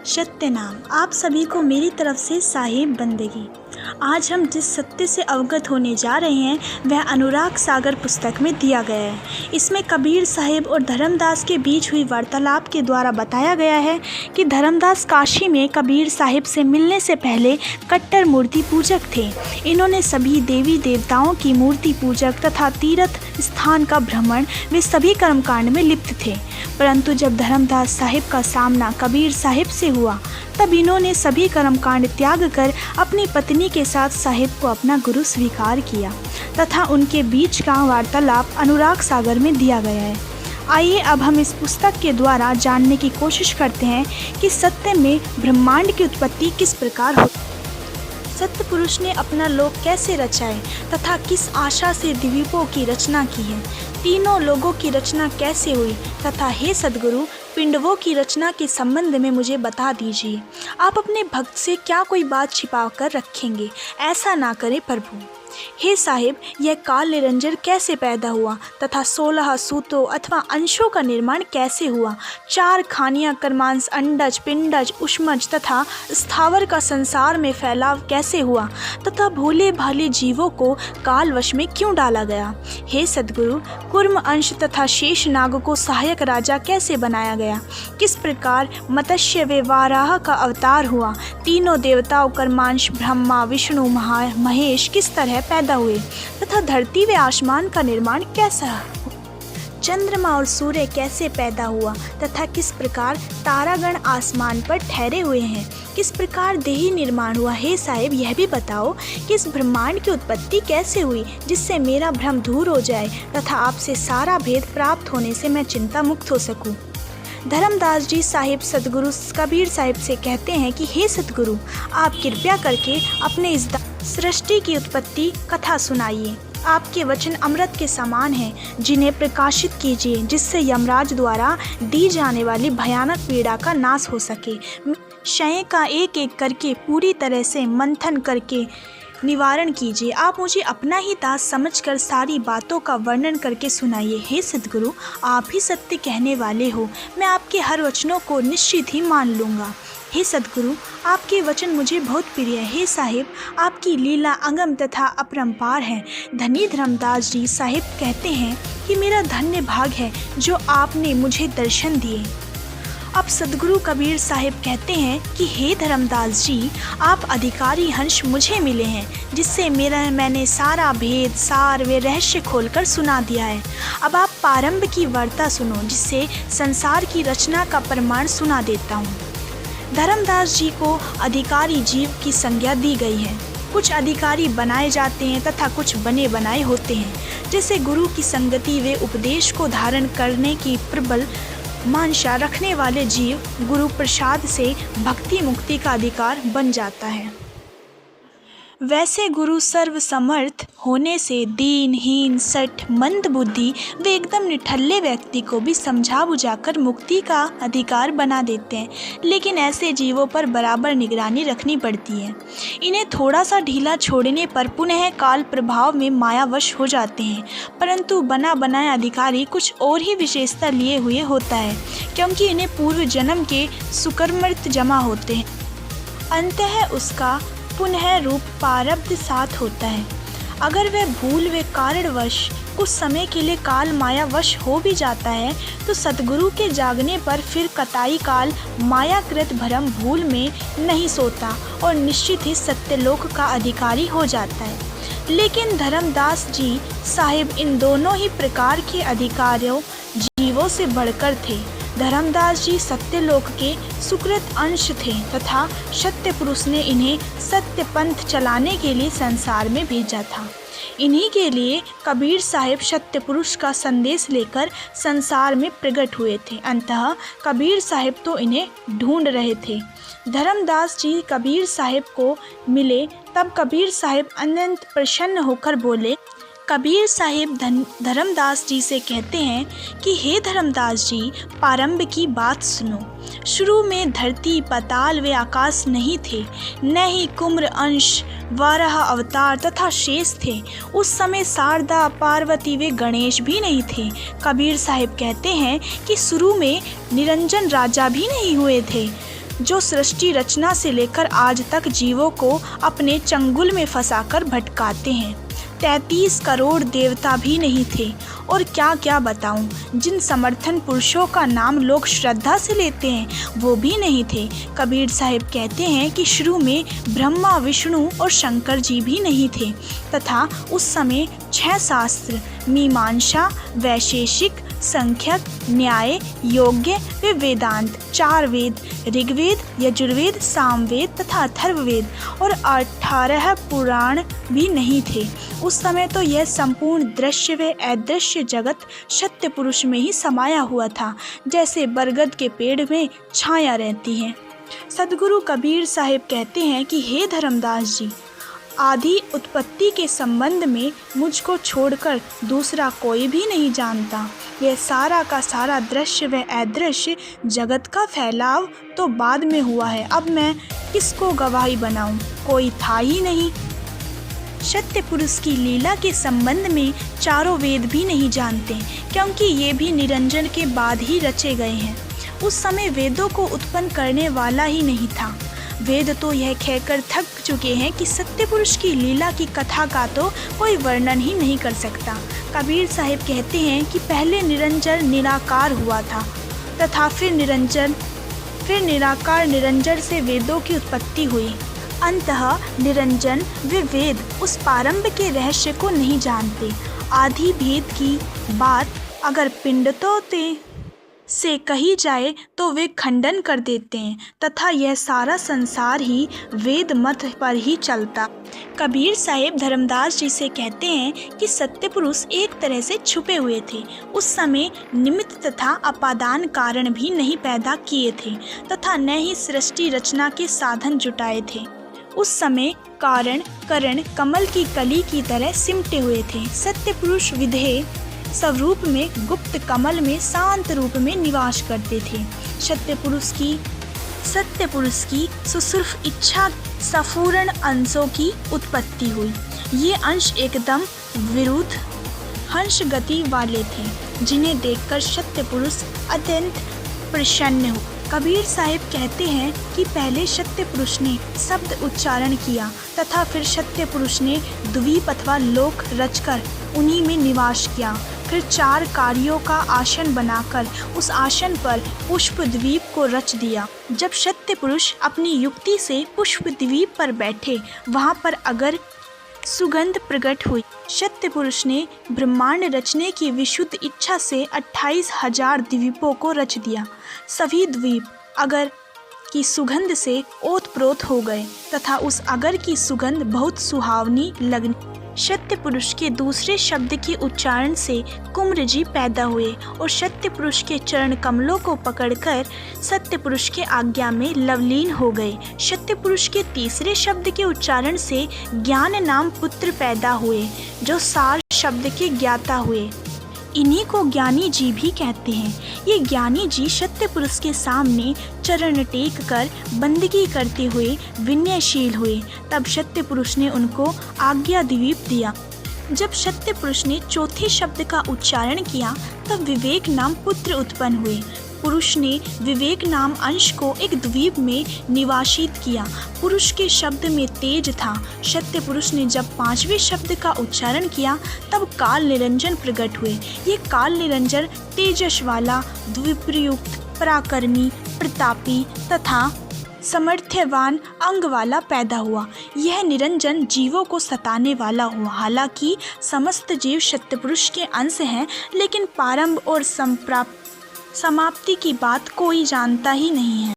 सत्य नाम। आप सभी को मेरी तरफ से साहिब बंदगी। आज हम जिस सत्य से अवगत होने जा रहे हैं वह अनुराग सागर पुस्तक में दिया गया है। इसमें कबीर साहिब और धर्मदास के बीच हुई वार्तालाप के द्वारा बताया गया है कि धर्मदास काशी में कबीर साहिब से मिलने से पहले कट्टर मूर्ति पूजक थे। इन्होंने सभी देवी देवताओं की मूर्ति पूजक तथा तीर्थ स्थान का भ्रमण वे सभी कर्मकांड में लिप्त थे। परंतु जब धर्मदास साहिब का सामना कबीर साहिब से हुआ तब इन्होंने सभी कर्मकांड त्याग कर अपनी पत्नी के साथ साहिब को अपना गुरु स्वीकार किया तथा उनके बीच का वार्तालाप अनुराग सागर में दिया गया है। आइए अब हम इस पुस्तक के द्वारा जानने की कोशिश करते हैं कि सत्य में ब्रह्मांड की उत्पत्ति किस प्रकार हुई, सत्य पुरुष ने अपना लोक कैसे रचाए तथा किस आशा से द्वीपों की रचना की है, तीनों लोगों की रचना कैसे हुई तथा हे सद्गुरु पिंडवों की रचना के संबंध में मुझे बता दीजिए। आप अपने भक्त से क्या कोई बात छिपा कर रखेंगे, ऐसा ना करें प्रभु। हे साहिब, यह काल निरंजन कैसे पैदा हुआ तथा 16 सूतों अथवा अंशों का निर्माण कैसे हुआ, 4 खानियाँ कर्मांश अंडज पिंडज उष्मज तथा स्थावर का संसार में फैलाव कैसे हुआ तथा भोले भाले जीवों को कालवश में क्यों डाला गया। हे सद्गुरु, कुर्म अंश तथा शेष नाग को सहायक राजा कैसे बनाया गया, किस प्रकार मत्स्य व वाराह का अवतार हुआ, तीनों देवताओं कर्मांश ब्रह्मा विष्णु महेश किस तरह पैदा हुए तथा धरती व आसमान का निर्माण कैसा, चंद्रमा और सूर्य कैसे पैदा हुआ तथा किस प्रकार तारागण आसमान पर ठहरे हुए हैं, किस प्रकार देही निर्माण हुआ। हे साहिब, यह भी बताओ कि इस ब्रह्मांड की उत्पत्ति कैसे हुई जिससे मेरा भ्रम दूर हो जाए तथा आपसे सारा भेद प्राप्त होने से मैं चिंता मुक्त हो सकूं। धर्मदास जी साहिब सद्गुरु कबीर साहिब से कहते हैं कि हे सद्गुरु, आप कृपया करके अपने इस सृष्टि की उत्पत्ति कथा सुनाइए। आपके वचन अमृत के समान हैं, जिन्हें प्रकाशित कीजिए जिससे यमराज द्वारा दी जाने वाली भयानक पीड़ा का नाश हो सके। शय का एक एक करके पूरी तरह से मंथन करके निवारण कीजिए। आप मुझे अपना ही दास समझकर सारी बातों का वर्णन करके सुनाइए। हे सद्गुरु, आप ही सत्य कहने वाले हो, मैं आपके हर वचनों को निश्चित ही मान लूँगा। हे सद्गुरु, आपके वचन मुझे बहुत प्रिय है। हे साहिब, आपकी लीला अगम तथा अपरंपार है। धनी धर्मदास जी साहिब कहते हैं कि मेरा धन्य भाग है जो आपने मुझे दर्शन दिए। अब सद्गुरु कबीर साहिब कहते हैं कि हे धर्मदास जी, आप अधिकारी हंस मुझे मिले हैं जिससे मैंने सारा भेद सार व रहस्य खोलकर सुना दिया है। अब आप प्रारंभ की वार्ता सुनो जिससे संसार की रचना का प्रमाण सुना देता हूँ। धर्मदास जी को अधिकारी जीव की संज्ञा दी गई है। कुछ अधिकारी बनाए जाते हैं तथा कुछ बने बनाए होते हैं। जैसे गुरु की संगति व उपदेश को धारण करने की प्रबल मानसा रखने वाले जीव गुरु प्रसाद से भक्ति मुक्ति का अधिकार बन जाता है। वैसे गुरु सर्वसमर्थ होने से दीनहीन सठ मंद बुद्धि व एकदम निठल्ले व्यक्ति को भी समझा बुझाकर मुक्ति का अधिकार बना देते हैं, लेकिन ऐसे जीवों पर बराबर निगरानी रखनी पड़ती है। इन्हें थोड़ा सा ढीला छोड़ने पर पुनः काल प्रभाव में मायावश हो जाते हैं। परंतु बना बनाया अधिकारी कुछ और ही विशेषता लिए हुए होता है, क्योंकि इन्हें पूर्व जन्म के सुकर्मर्थ जमा होते हैं। अंततः उसका पुनः रूप प्रारब्ध साथ होता है। अगर वह भूल व कारणवश कुछ समय के लिए काल मायावश हो भी जाता है तो सद्गुरु के जागने पर फिर कताई काल मायाकृत भ्रम भूल में नहीं सोता और निश्चित ही सत्यलोक का अधिकारी हो जाता है। लेकिन धर्मदास जी साहिब इन दोनों ही प्रकार के अधिकारियों जीवों से बढ़कर थे। धर्मदास जी सत्यलोक के सुकृत अंश थे तथा सत्य पुरुष ने इन्हें सत्य पंथ चलाने के लिए संसार में भेजा था। इन्हीं के लिए कबीर साहिब सत्य पुरुष का संदेश लेकर संसार में प्रकट हुए थे। अंततः कबीर साहिब तो इन्हें ढूंढ रहे थे। धर्मदास जी कबीर साहिब को मिले तब कबीर साहिब अनंत प्रसन्न होकर बोले। कबीर साहिब धर्मदास जी से कहते हैं कि हे धर्मदास जी, प्रारंभ की बात सुनो। शुरू में धरती पाताल व आकाश नहीं थे, न ही कुम्र अंश वाराह अवतार तथा शेष थे। उस समय शारदा पार्वती व गणेश भी नहीं थे। कबीर साहिब कहते हैं कि शुरू में निरंजन राजा भी नहीं हुए थे। जो सृष्टि रचना से लेकर आज तक जीवों को अपने चंगुल में फंसाकर भटकाते हैं। 33 करोड़ देवता भी नहीं थे, और क्या क्या बताऊं, जिन समर्थन पुरुषों का नाम लोग श्रद्धा से लेते हैं वो भी नहीं थे। कबीर साहिब कहते हैं कि शुरू में ब्रह्मा, विष्णु और शंकर जी भी नहीं थे, तथा उस समय 6 शास्त्र मीमांसा, वैशेषिक, संख्यक, न्याय, योग्य व वेदांत, 4 वेद, ऋग्वेद, यजुर्वेद, सामवेद तथा अथर्ववेद और 18 पुराण भी नहीं थे। उस समय तो यह संपूर्ण दृश्य व अदृश्य जगत सत्य पुरुष में ही समाया हुआ था, जैसे बरगद के पेड़ में छाया रहती है। सदगुरु कबीर साहिब कहते हैं कि हे धर्मदास जी, आदि उत्पत्ति के संबंध में मुझको छोड़कर दूसरा कोई भी नहीं जानता। यह सारा का सारा दृश्य व अदृश्य जगत का फैलाव तो बाद में हुआ है। अब मैं किसको गवाही बनाऊं? कोई था ही नहीं। सत्य पुरुष की लीला के संबंध में चारों वेद भी नहीं जानते, क्योंकि ये भी निरंजन के बाद ही रचे गए हैं। उस समय वेदों को उत्पन्न करने वाला ही नहीं था। वेद तो यह कहकर थक चुके हैं कि सत्य पुरुष की लीला की कथा का तो कोई वर्णन ही नहीं कर सकता। कबीर साहिब कहते हैं कि पहले निरंजन निराकार हुआ था, तथा फिर निराकार निरंजन से वेदों की उत्पत्ति हुई। अंततः निरंजन व वेद उस प्रारंभ के रहस्य को नहीं जानते। आदि भेद की बात अगर पिंडितों से कही जाए तो वे खंडन कर देते हैं, तथा यह सारा संसार ही वेद मत पर ही चलता। कबीर साहिब धर्मदास जी से कहते हैं कि सत्य पुरुष एक तरह से छुपे हुए थे। उस समय निमित्त तथा अपादान कारण भी नहीं पैदा किए थे, तथा न ही सृष्टि रचना के साधन जुटाए थे। उस समय कारण करण कमल की कली की तरह सिमटे हुए थे। सत्य पुरुष विधेय स्वरूप में गुप्त कमल में शांत रूप में निवास करते थे। सत्य पुरुष की सुसुर्फ इच्छा सफूरण अंशों की उत्पत्ति हुई। ये अंश एकदम विरुद्ध हंस गति वाले थे, जिन्हें देखकर सत्य पुरुष अत्यंत प्रसन्न हुए। कबीर साहिब कहते हैं कि पहले सत्य पुरुष ने शब्द उच्चारण किया, तथा फिर सत्य पुरुष ने द्वीप अथवा लोक रचकर उन्हीं में निवास किया। फिर 4 कार्यों का आसन बनाकर उस आसन पर पुष्प द्वीप को रच दिया। जब सत्य पुरुष अपनी युक्ति से पुष्प द्वीप पर बैठे, वहाँ पर अगर सुगंध प्रकट हुई। सत्य पुरुष ने ब्रह्मांड रचने की विशुद्ध इच्छा से 28,000 द्वीपों को रच दिया। सभी द्वीप अगर की सुगंध से ओतप्रोत हो गए, तथा उस अगर की सुगंध बहुत सुहावनी लगने। सत्य पुरुष के दूसरे शब्द के उच्चारण से कुम्र जी पैदा हुए, और सत्य पुरुष के चरण कमलों को पकड़कर सत्य पुरुष के आज्ञा में लवलीन हो गए। सत्य पुरुष के तीसरे शब्द के उच्चारण से ज्ञान नाम पुत्र पैदा हुए, जो सार शब्द के ज्ञाता हुए। इन्हीं को ज्ञानी जी भी कहते हैं। ये ज्ञानी जी सत्य पुरुष के सामने चरण टेक कर बंदगी करते हुए विनयशील हुए। तब सत्य पुरुष ने उनको आज्ञा द्वीप दिया। जब सत्य पुरुष ने चौथे शब्द का उच्चारण किया, तब विवेक नाम पुत्र उत्पन्न हुए। पुरुष ने विवेक नाम अंश को एक द्वीप में निवासित किया। पुरुष के शब्द में तेज था। सत्य पुरुष ने जब 5वें शब्द का उच्चारण किया, तब काल निरंजन प्रकट हुए। ये काल निरंजन तेजस वाला, द्विप्रयुक्त, पराक्रमी, प्रतापी तथा समर्थ्यवान अंग वाला पैदा हुआ। यह निरंजन जीवों को सताने वाला हुआ। हालांकि समस्त जीव सत्य पुरुष के अंश हैं, लेकिन प्रारंभ और समाप्ति की बात कोई जानता ही नहीं है।